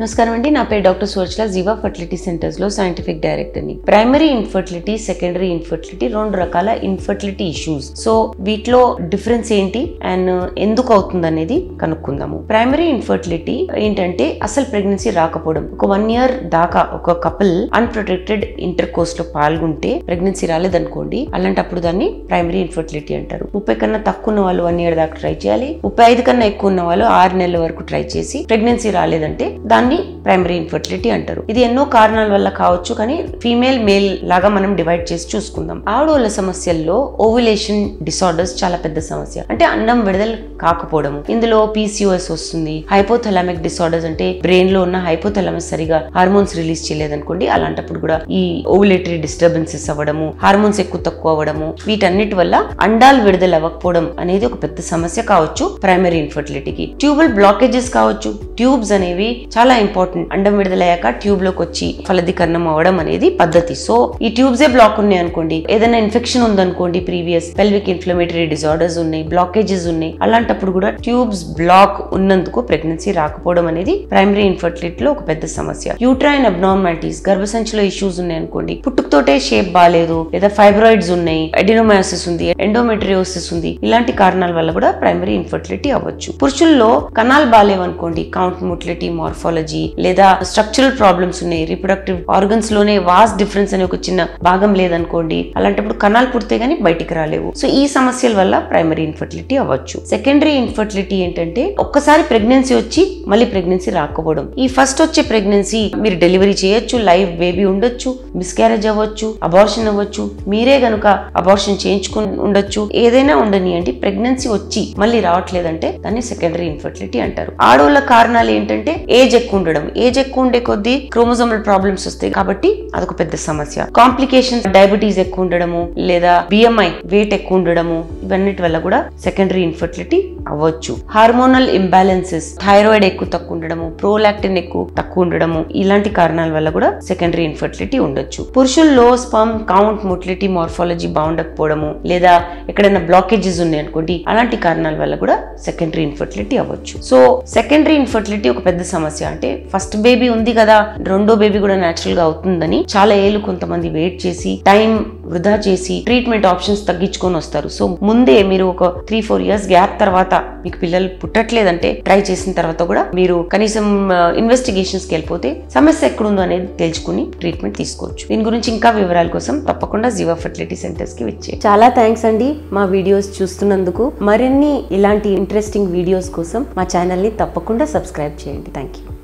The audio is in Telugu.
నమస్కారం అండి. నా పేరు డాక్టర్ సువర్చల, జీవా ఫర్టిలిటీ సెంటర్స్ లో సైంటిఫిక్ డైరెక్టర్ ని. ప్రైమరీ ఇన్ఫర్టిలిటీ, సెకండరీ ఇన్ఫర్టిలిటీ రెండు రకాల ఇన్ఫర్టిలిటీ ఇష్యూస్. సో వీటిలో డిఫరెన్స్ ఏంటి అండ్ ఎందుకు అవుతుంది అనేది కనుక్కుందాము. ప్రైమరీ ఇన్ఫర్టిలిటీ ఏంటంటే అసలు ప్రెగ్నెన్సీ రాకపోవడం. ఒక 1 year దాకా ఒక కపుల్ అన్ప్రొటెక్టెడ్ ఇంటర్ కోర్స్ లో పాల్గొంటే ప్రెగ్నెన్సీ రాలేదనుకోండి, అలాంటప్పుడు దాన్ని ప్రైమరీ ఇన్ఫర్టిలిటీ అంటారు. 30 కన్నా తక్కువ ఉన్న వాళ్ళు 1 year దాకా ట్రై చేయాలి. 35 కన్నా ఎక్కువ ఉన్న వాళ్ళు 6 నెలల వరకు ట్రై చేసి ప్రెగ్నెన్సీ రాలేదంటే దాన్ని ప్రైమరీ ఇన్ఫర్టిలిటీ అంటారు. ఇది ఎన్నో కారణాల వల్ల కావచ్చు, కానీ ఫీమేల్ మేల్ లాగా మనం డివైడ్ చేసి చూసుకుందాం. ఆడవాళ్ళ సమస్యల్లో ఓవ్యులేషన్ డిసార్డర్స్ చాలా పెద్ద సమస్య. అంటే అండం విడుదల కాకపోవడం. ఇందులో PCOS వస్తుంది. హైపోథలామిక్ డిసార్డర్స్ అంటే బ్రెయిన్ లో ఉన్న హైపోథలామస్ సరిగా హార్మోన్స్ రిలీజ్ చేయలేదనుకోండి, అలాంటప్పుడు కూడా ఈ ఓవ్యులేటరీ డిస్టర్బెన్సెస్ అవ్వడము, హార్మోన్స్ ఎక్కువ తక్కువ అవ్వడము, వీటన్నిటి వల్ల అండాలు విడుదల అవ్వకపోవడం అనేది ఒక పెద్ద సమస్య కావచ్చు ప్రైమరీ ఇన్ఫర్టిలిటీకి. ట్యూబల్ బ్లాకేజెస్ కావచ్చు. ట్యూబ్స్ అనేవి చాలా ఇంపార్టెంట్. అండం విడుదలయ్యాక ట్యూబ్ లోకి వచ్చి ఫలదీకరణం అవ్వడం అనేది పద్ధతి. సో ఈ ట్యూబ్సే బ్లాక్ ఉన్నాయి అనుకోండి, ఏదైనా ఇన్ఫెక్షన్ ఉందనుకోండి, ప్రీవియస్ పెల్విక్ ఇన్ఫ్లమేటరీ డిజార్డర్స్ ఉన్నాయి, బ్లాకేజెస్ ఉన్నాయి, అలాంటప్పుడు కూడా ట్యూబ్స్ బ్లాక్ ఉన్నందుకు ప్రెగ్నెన్సీ రాకపోవడం అనేది ప్రైమరీ ఇన్ఫర్టిలిటీలో ఒక పెద్ద సమస్య. యూట్రైన్ అబ్నార్మాలిటీస్, గర్భసంచిలో ఇష్యూస్ ఉన్నాయి అనుకోండి, పుట్టుకతోటే షేప్ బాగాలేదు, లేదా ఫైబ్రాయిడ్స్ ఉన్నాయి, అడినోమయోసిస్ ఉంది, ఎండోమెట్రియోసిస్ ఉంది, ఇలాంటి కారణాల వల్ల కూడా ప్రైమరీ ఇన్ఫర్టిలిటీ అవ్వచ్చు. పురుషుల్లో కణాలు బాగాలేవనుకోండి, కౌంట్ మోటిలిటీ, మార్ఫాలజీ, లేదా స్ట్రక్చరల్ ప్రాబ్లమ్స్ ఉన్నాయి, రిప్రొడక్టివ్ ఆర్గన్స్ లోనే వాస్ డిఫరెన్స్ అనే ఒక చిన్న భాగం లేదనుకోండి, అలాంటప్పుడు కణాలు పుడితే గానీ బయటికి రాలేవు. సో ఈ సమస్యల వల్ల ప్రైమరీ ఇన్ఫర్టిలిటీ అవ్వచ్చు. సెకండరీ ఇన్ఫర్టిలిటీ ఏంటంటే ఒక్కసారి ప్రెగ్నెన్సీ వచ్చి మళ్ళీ ప్రెగ్నెన్సీ రాకపోవడం. ఈ ఫస్ట్ వచ్చే ప్రెగ్నెన్సీ మీరు డెలివరీ చేయొచ్చు, లైవ్ బేబీ ఉండొచ్చు, మిస్క్యారేజ్ అవ్వచ్చు, అబార్షన్ అవ్వచ్చు, మీరే గనుక అబార్షన్ చేయించుకుని ఉండొచ్చు, ఏదైనా ఉండనియండి. ప్రెగ్నెన్సీ వచ్చి మళ్ళీ రావట్లేదంటే దాన్ని సెకండరీ ఇన్ఫర్టిలిటీ అంటారు. ఆడవాళ్ళ కారణాలు ఏంటంటే ఏజ్ ఎక్కువ ఉండడం. ఏజ్ ఎక్కువ ఉండే కొద్దీ క్రోమోజోమల్ ప్రాబ్లమ్స్ వస్తాయి కాబట్టి అదొక పెద్ద సమస్య. కాంప్లికేషన్స్, డయాబెటీస్ ఎక్కువ ఉండడము, లేదా BMI వెయిట్ ఎక్కువ ఉండడము, ఇవన్నిటి వల్ల కూడా సెకండరీ ఇన్ఫర్టిలిటీ అవ్వచ్చు. హార్మోనల్ ఇంబ్యాలెన్సెస్, థైరాయిడ్ ఎక్కువ తక్కువ ఉండడము, ప్రోలాక్టిన్ ఎక్కువ తక్కువ ఉండడము, ఇలాంటి కారణాల వల్ల కూడా సెకండరీ ఇన్ఫర్టిలిటీ ఉండొచ్చు. పురుషుల్లో స్పర్మ్ కౌంట్, మోటిలిటీ, మార్ఫాలజీ బాగుండకపోవడము, లేదా ఎక్కడైనా బ్లాకేజెస్ ఉన్నాయి అనుకోండి, అలాంటి కారణాల వల్ల కూడా సెకండరీ ఇన్ఫర్టిలిటీ అవ్వచ్చు. సో సెకండరీ ఇన్ఫర్టిలిటీ ఒక పెద్ద సమస్య. అంటే ఫస్ట్ బేబీ ఉంది కదా, రెండో బేబీ కూడా న్యాచురల్ గా అవుతుందని చాలా ఏళ్ళు కొంతమంది వెయిట్ చేసి, టైం వృధా చేసి, ట్రీట్మెంట్ ఆప్షన్స్ తగ్గించుకొని వస్తారు. సో ముందే మీరు ఒక 3-4 years గ్యాప్ తర్వాత మీకు పిల్లలు పుట్టట్లేదంటే ట్రై చేసిన తర్వాత కూడా మీరు కనీసం ఇన్వెస్టిగేషన్స్ కి వెళ్ళిపోతే సమస్య ఎక్కడుందో అనేది తెలుసుకుని ట్రీట్మెంట్ తీసుకోవచ్చు. దీని గురించి ఇంకా వివరాల కోసం తప్పకుండా జీవా ఫర్టిలిటీ సెంటర్స్ కి వచ్చే. చాలా థ్యాంక్స్ అండి మా వీడియోస్ చూస్తున్నందుకు. మరిన్ని ఇలాంటి ఇంట్రెస్టింగ్ వీడియోస్ కోసం మా ఛానల్ ని తప్పకుండా సబ్స్క్రైబ్ చేయండి. Thank you.